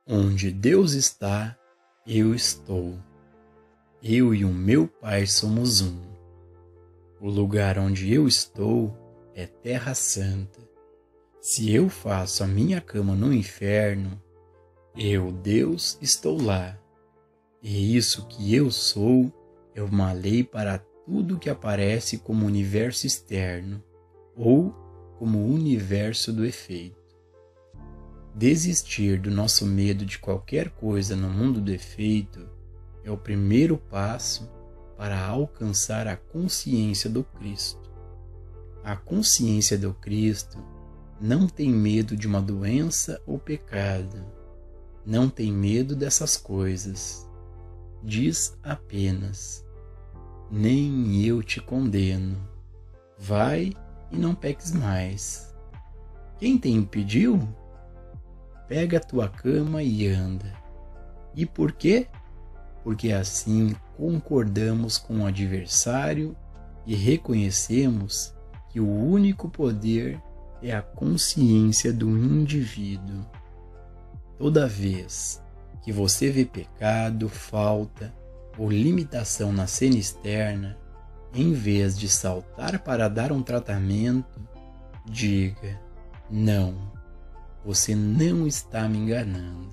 Onde Deus está, eu estou. Eu e o meu Pai somos um. O lugar onde eu estou é Terra Santa. Se eu faço a minha cama no inferno, eu, Deus, estou lá. E isso que eu sou é uma lei para tudo que aparece como universo externo ou como universo do efeito. Desistir do nosso medo de qualquer coisa no mundo do efeito é o primeiro passo para alcançar a consciência do Cristo. A consciência do Cristo não tem medo de uma doença ou pecado, não tem medo dessas coisas. Diz apenas: nem eu te condeno. Vai e não peques mais. Quem te impediu? Pega a tua cama e anda. E por quê? Porque assim concordamos com o adversário e reconhecemos que o único poder é a consciência do indivíduo. Toda vez que você vê pecado, falta ou limitação na cena externa, em vez de saltar para dar um tratamento, diga: não. Você não está me enganando.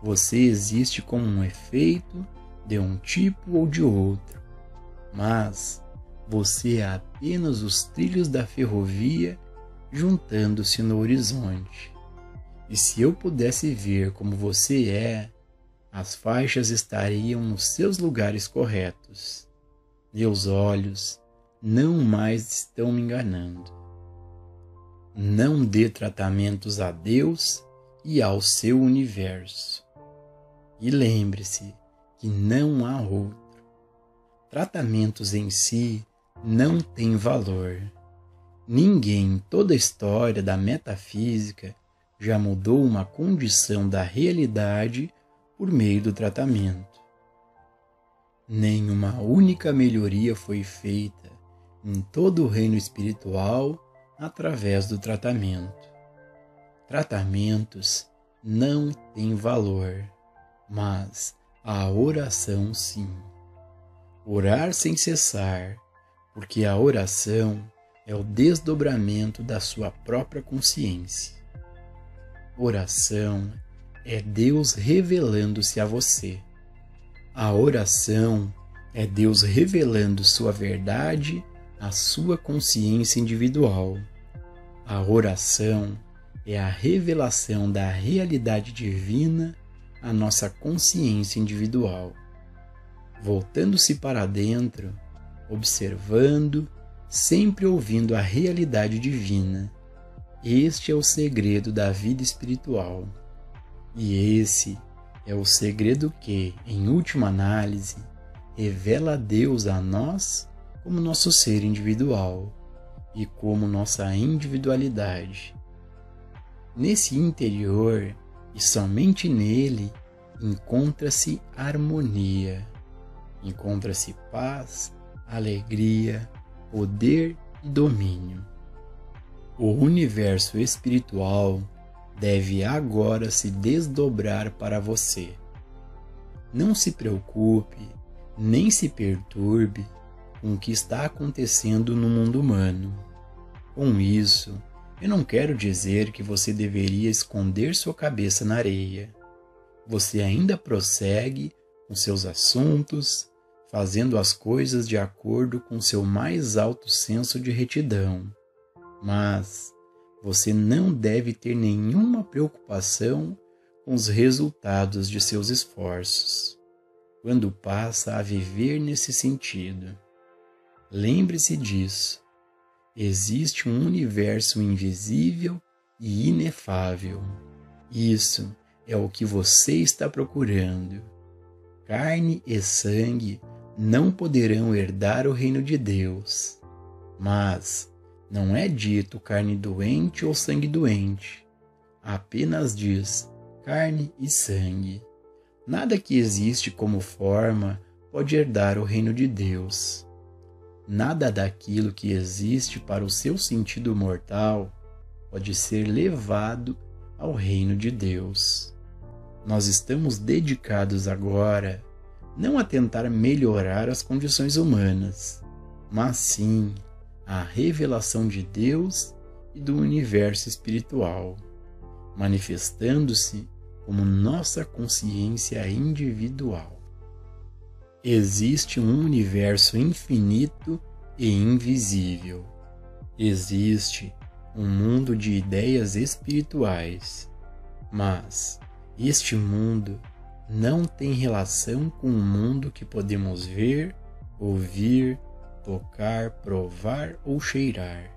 Você existe como um efeito de um tipo ou de outro, mas você é apenas os trilhos da ferrovia juntando-se no horizonte. E se eu pudesse ver como você é, as faixas estariam nos seus lugares corretos. Meus olhos não mais estão me enganando. Não dê tratamentos a Deus e ao seu universo. E lembre-se que não há outro. Tratamentos em si não têm valor. Ninguém em toda a história da metafísica já mudou uma condição da realidade por meio do tratamento. Nenhuma única melhoria foi feita em todo o reino espiritual através do tratamento. Tratamentos não têm valor, mas a oração sim. Orar sem cessar, porque a oração é o desdobramento da sua própria consciência. Oração é Deus revelando-se a você. A oração é Deus revelando sua verdade à sua consciência individual. A oração é a revelação da realidade divina à nossa consciência individual. Voltando-se para dentro, observando, sempre ouvindo a realidade divina. Este é o segredo da vida espiritual. E esse é o segredo que, em última análise, revela Deus a nós como nosso ser individual e como nossa individualidade. Nesse interior, e somente nele, encontra-se harmonia, encontra-se paz, alegria, poder e domínio. O universo espiritual deve agora se desdobrar para você. Não se preocupe, nem se perturbe com o que está acontecendo no mundo humano. Com isso, eu não quero dizer que você deveria esconder sua cabeça na areia. Você ainda prossegue com seus assuntos, fazendo as coisas de acordo com seu mais alto senso de retidão. Mas você não deve ter nenhuma preocupação com os resultados de seus esforços, quando passa a viver nesse sentido. Lembre-se disso. Existe um universo invisível e inefável. Isso é o que você está procurando. Carne e sangue não poderão herdar o reino de Deus. Mas não é dito carne doente ou sangue doente. Apenas diz carne e sangue. Nada que existe como forma pode herdar o reino de Deus. Nada daquilo que existe para o seu sentido mortal pode ser levado ao reino de Deus. nós estamos dedicados agora não a tentar melhorar as condições humanas, mas sim à revelação de Deus e do universo espiritual, manifestando-se como nossa consciência individual. Existe um universo infinito e invisível. Existe um mundo de ideias espirituais, mas este mundo não tem relação com o mundo que podemos ver, ouvir, tocar, provar ou cheirar.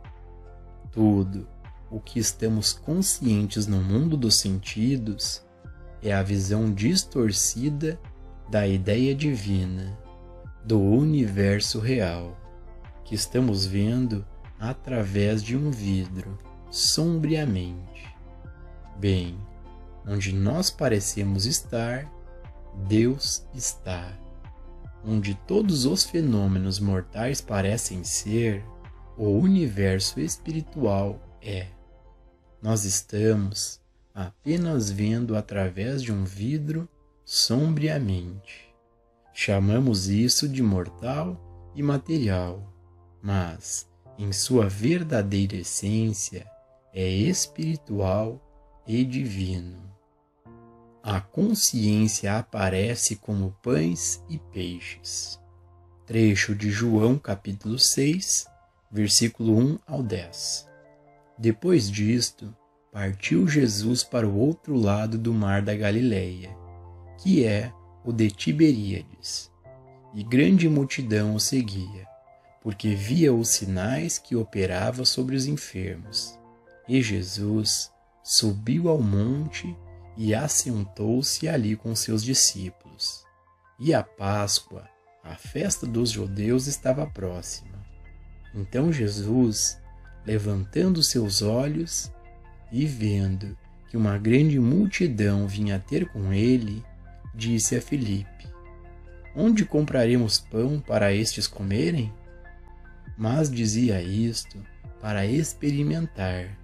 Tudo o que estamos conscientes no mundo dos sentidos é a visão distorcida da ideia divina, do universo real, que estamos vendo através de um vidro, sombriamente. Bem, onde nós parecemos estar, Deus está. Onde todos os fenômenos mortais parecem ser, o universo espiritual é. Nós estamos apenas vendo através de um vidro sombriamente. Chamamos isso de mortal e material, mas, em sua verdadeira essência, é espiritual e divino. A consciência aparece como pães e peixes. Trecho de João capítulo 6, versículo 1 ao 10. Depois disto, partiu Jesus para o outro lado do mar da Galileia, que é o de Tiberíades, e grande multidão o seguia, porque via os sinais que operava sobre os enfermos. E Jesus subiu ao monte e assentou-se ali com seus discípulos. E a Páscoa, a festa dos judeus, estava próxima. Então Jesus, levantando seus olhos e vendo que uma grande multidão vinha ter com ele, disse a Filipe: Onde compraremos pão para estes comerem? Mas dizia isto para experimentar,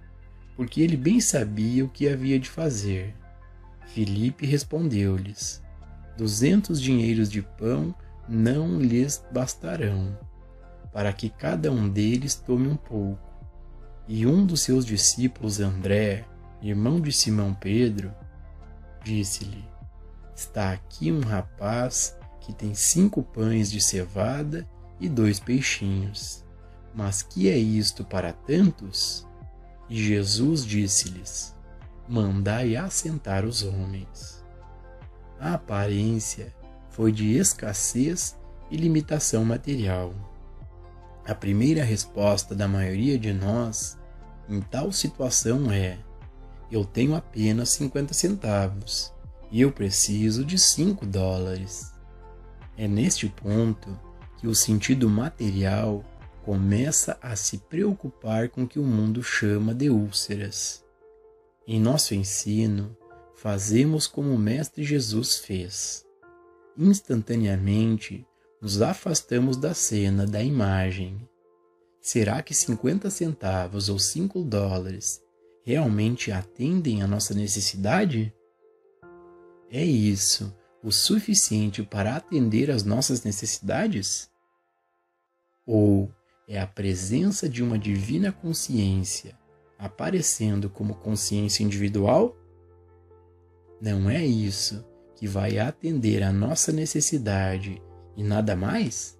porque ele bem sabia o que havia de fazer. Filipe respondeu-lhes: 200 dinheiros de pão não lhes bastarão, para que cada um deles tome um pouco. E um dos seus discípulos, André, irmão de Simão Pedro, disse-lhe: Está aqui um rapaz que tem 5 pães de cevada e 2 peixinhos. Mas que é isto para tantos? E Jesus disse-lhes: Mandai assentar os homens. A aparência foi de escassez e limitação material. A primeira resposta da maioria de nós em tal situação é: eu tenho apenas 50 centavos e eu preciso de $5. É neste ponto que o sentido material começa a se preocupar com o que o mundo chama de úlceras. Em nosso ensino, fazemos como o Mestre Jesus fez. Instantaneamente, nos afastamos da cena, da imagem. Será que 50 centavos ou $5 realmente atendem à nossa necessidade? É isso o suficiente para atender às nossas necessidades? Ou é a presença de uma divina consciência aparecendo como consciência individual? Não é isso que vai atender à nossa necessidade e nada mais?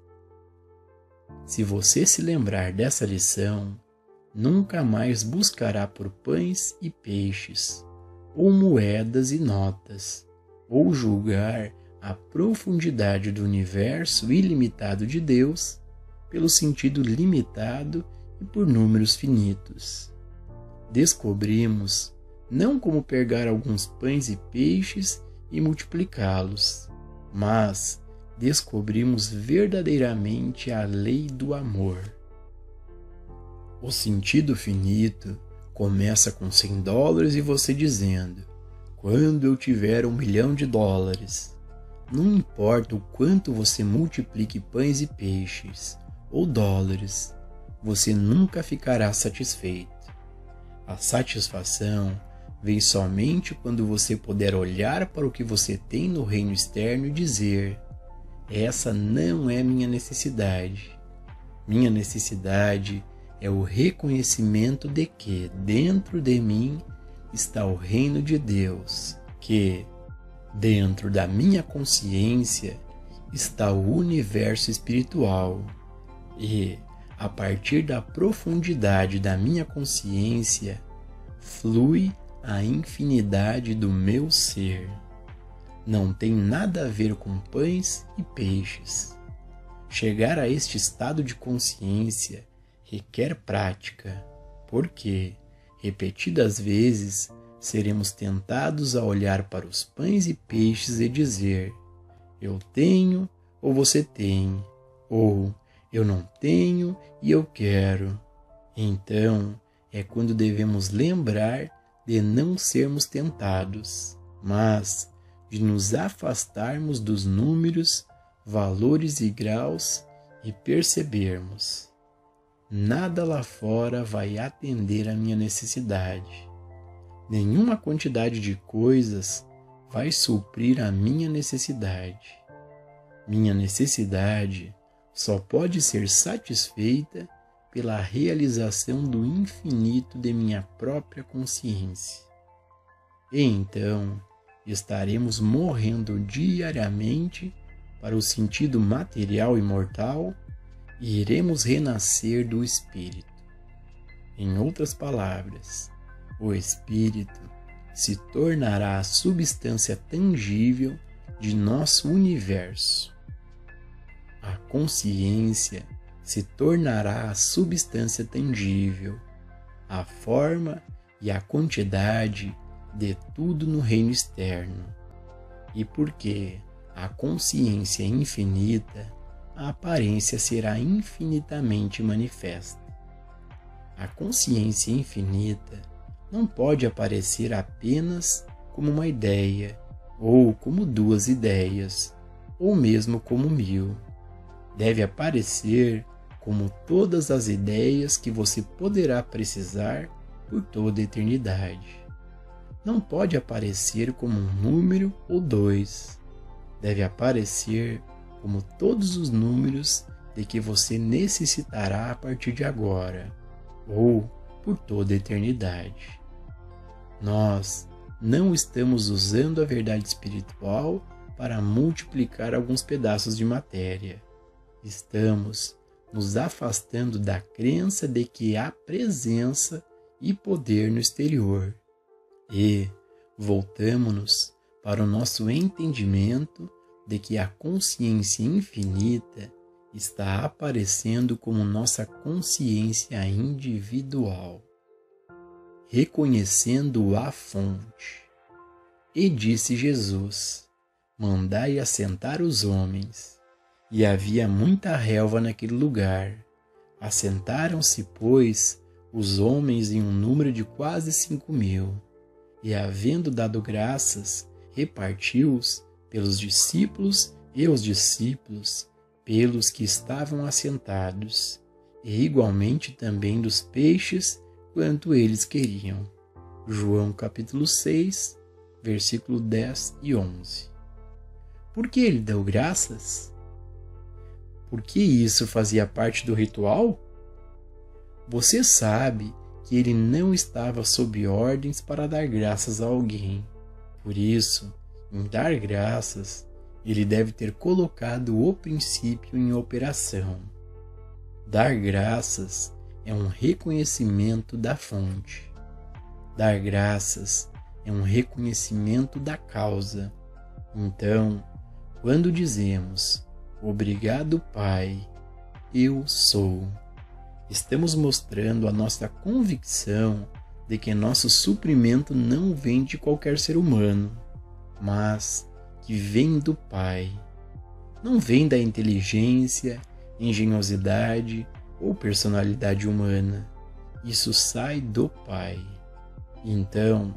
Se você se lembrar dessa lição, nunca mais buscará por pães e peixes, ou moedas e notas, ou julgar a profundidade do universo ilimitado de Deus pelo sentido limitado e por números finitos. Descobrimos não como pegar alguns pães e peixes e multiplicá-los, mas descobrimos verdadeiramente a lei do amor. O sentido finito começa com $100 e você dizendo: quando eu tiver $1 milhão, não importa o quanto você multiplique pães e peixes ou dólares, você nunca ficará satisfeito. A satisfação vem somente quando você puder olhar para o que você tem no reino externo e dizer: essa não é minha necessidade. Minha necessidade é o reconhecimento de que dentro de mim está o reino de Deus, que dentro da minha consciência está o universo espiritual e, a partir da profundidade da minha consciência, flui a infinidade do meu ser. Não tem nada a ver com pães e peixes. Chegar a este estado de consciência requer prática, porque, repetidas vezes, seremos tentados a olhar para os pães e peixes e dizer: eu tenho ou você tem, ou eu não tenho e eu quero. Então, é quando devemos lembrar de não sermos tentados, mas de nos afastarmos dos números, valores e graus e percebermos: nada lá fora vai atender a minha necessidade. Nenhuma quantidade de coisas vai suprir a minha necessidade. Minha necessidade só pode ser satisfeita pela realização do infinito de minha própria consciência. E então estaremos morrendo diariamente para o sentido material e mortal e iremos renascer do Espírito. Em outras palavras, o Espírito se tornará a substância tangível de nosso universo. A consciência se tornará a substância tangível, a forma e a quantidade de tudo no reino externo. E porque a consciência é infinita, a aparência será infinitamente manifesta. A consciência infinita não pode aparecer apenas como uma ideia, ou como duas ideias, ou mesmo como 1000. Deve aparecer como todas as ideias que você poderá precisar por toda a eternidade. Não pode aparecer como um número ou 2. Deve aparecer como todos os números de que você necessitará a partir de agora, ou por toda a eternidade. Nós não estamos usando a verdade espiritual para multiplicar alguns pedaços de matéria. Estamos nos afastando da crença de que há presença e poder no exterior. E voltamos-nos para o nosso entendimento de que a consciência infinita está aparecendo como nossa consciência individual, reconhecendo a fonte. E disse Jesus: mandai assentar os homens. E havia muita relva naquele lugar. Assentaram-se, pois, os homens em um número de quase 5.000. E, havendo dado graças, repartiu-os pelos discípulos e os discípulos, pelos que estavam assentados, e igualmente também dos peixes, quanto eles queriam. João capítulo 6, versículo 10 e 11. Por que ele deu graças? Porque isso fazia parte do ritual? Você sabe que ele não estava sob ordens para dar graças a alguém. Por isso, em dar graças, ele deve ter colocado o princípio em operação. Dar graças é um reconhecimento da fonte. Dar graças é um reconhecimento da causa. Então, quando dizemos: obrigado, Pai, eu sou, estamos mostrando a nossa convicção de que nosso suprimento não vem de qualquer ser humano, mas que vem do Pai. Não vem da inteligência, engenhosidade ou personalidade humana. Isso sai do Pai. Então,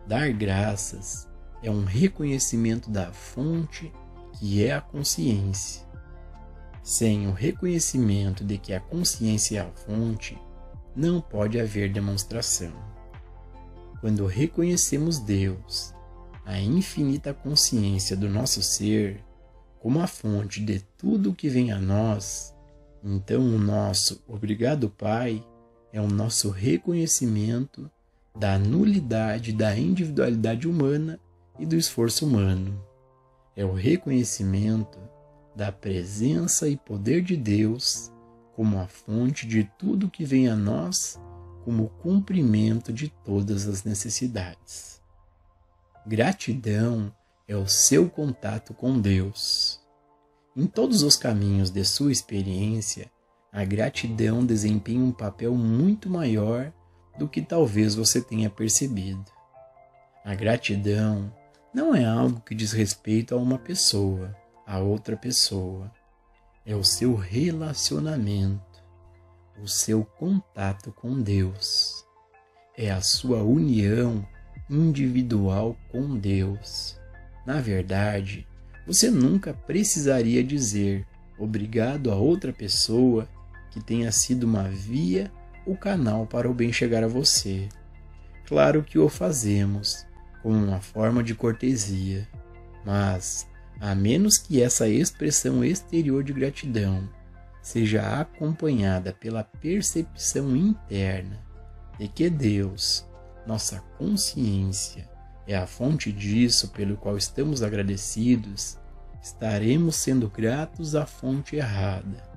dar graças é um reconhecimento da fonte, que é a consciência. Sem o reconhecimento de que a consciência é a fonte, não pode haver demonstração. Quando reconhecemos Deus, a infinita consciência do nosso ser, como a fonte de tudo o que vem a nós, então o nosso obrigado, Pai, é o nosso reconhecimento da nulidade da individualidade humana e do esforço humano. É o reconhecimento da presença e poder de Deus como a fonte de tudo que vem a nós, como o cumprimento de todas as necessidades. Gratidão é o seu contato com Deus. Em todos os caminhos de sua experiência, a gratidão desempenha um papel muito maior do que talvez você tenha percebido. A gratidão não é algo que diz respeito a uma pessoa, a outra pessoa. É o seu relacionamento, o seu contato com Deus. É a sua união individual com Deus. Na verdade, você nunca precisaria dizer obrigado a outra pessoa que tenha sido uma via ou canal para o bem chegar a você. Claro que o fazemos como uma forma de cortesia, mas a menos que essa expressão exterior de gratidão seja acompanhada pela percepção interna de que Deus, nossa consciência, é a fonte disso pelo qual estamos agradecidos, estaremos sendo gratos à fonte errada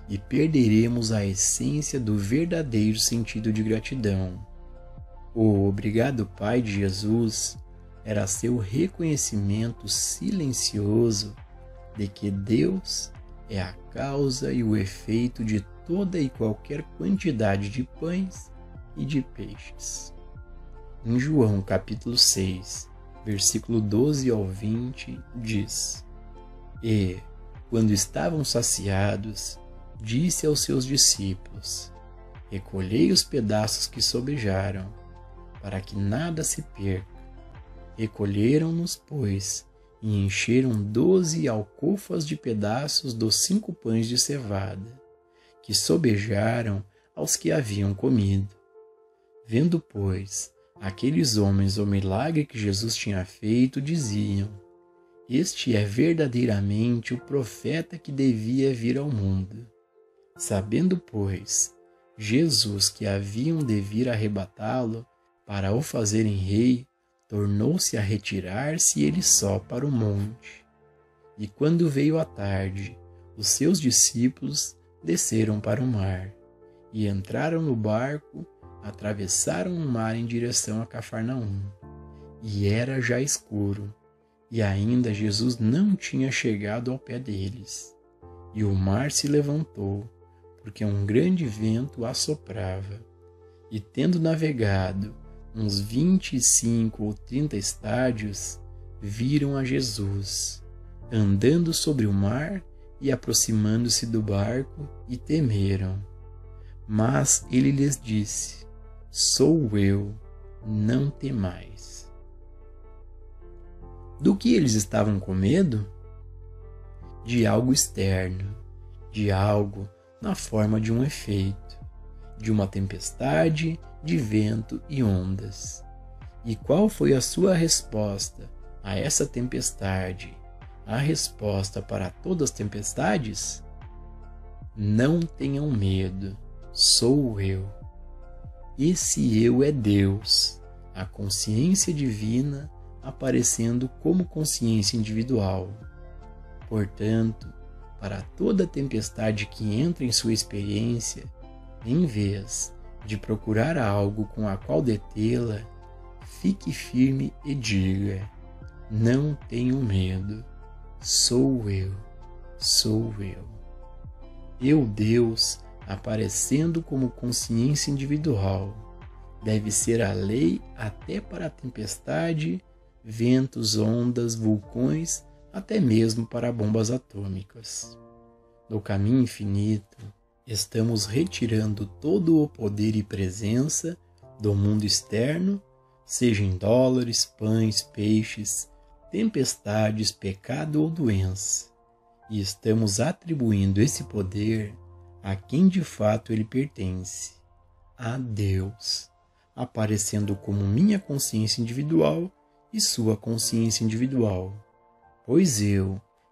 e perderemos a essência do verdadeiro sentido de gratidão. O obrigado, Pai de Jesus, era seu reconhecimento silencioso de que Deus é a causa e o efeito de toda e qualquer quantidade de pães e de peixes. Em João capítulo 6, versículo 12 ao 20, diz: E, quando estavam saciados, disse aos seus discípulos: Recolhei os pedaços que sobejaram, para que nada se perca. Recolheram-nos, pois, e encheram 12 alcofas de pedaços dos 5 pães de cevada, que sobejaram aos que haviam comido. Vendo, pois, aqueles homens o milagre que Jesus tinha feito, diziam: Este é verdadeiramente o profeta que devia vir ao mundo. Sabendo, pois, Jesus que haviam de vir arrebatá-lo para o fazerem rei, tornou-se a retirar-se ele só para o monte. E quando veio a tarde, os seus discípulos desceram para o mar, e entraram no barco, atravessaram o mar em direção a Cafarnaum. E era já escuro, e ainda Jesus não tinha chegado ao pé deles. E o mar se levantou, porque um grande vento assoprava. E tendo navegado uns 25 ou 30 estádios, viram a Jesus, andando sobre o mar e aproximando-se do barco, e temeram. Mas ele lhes disse: Sou eu, não temais. Do que eles estavam com medo? De algo externo, de algo na forma de um efeito, de uma tempestade, de vento e ondas. E qual foi a sua resposta a essa tempestade, a resposta para todas as tempestades? Não tenham medo, sou eu. Esse eu é Deus, a consciência divina aparecendo como consciência individual. Portanto, para toda tempestade que entra em sua experiência, em vez de procurar algo com a qual detê-la, fique firme e diga: Não tenho medo, sou eu, sou eu. Eu, Deus, aparecendo como consciência individual, deve ser a lei até para a tempestade, ventos, ondas, vulcões, até mesmo para bombas atômicas. No caminho infinito, estamos retirando todo o poder e presença do mundo externo, seja em dólares, pães, peixes, tempestades, pecado ou doença, e estamos atribuindo esse poder a quem de fato ele pertence, a Deus, aparecendo como minha consciência individual e sua consciência individual. Pois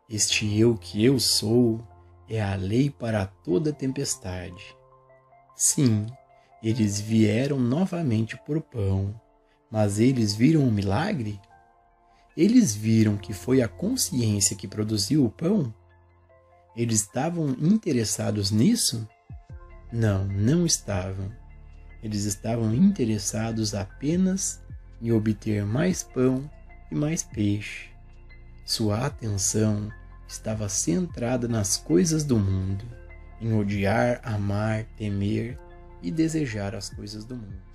este eu que eu sou, é a lei para toda tempestade. Sim, eles vieram novamente por pão, mas eles viram um milagre? Eles viram que foi a consciência que produziu o pão? Eles estavam interessados nisso? Não, não estavam. Eles estavam interessados apenas em obter mais pão e mais peixe. Sua atenção estava centrada nas coisas do mundo, em odiar, amar, temer e desejar as coisas do mundo.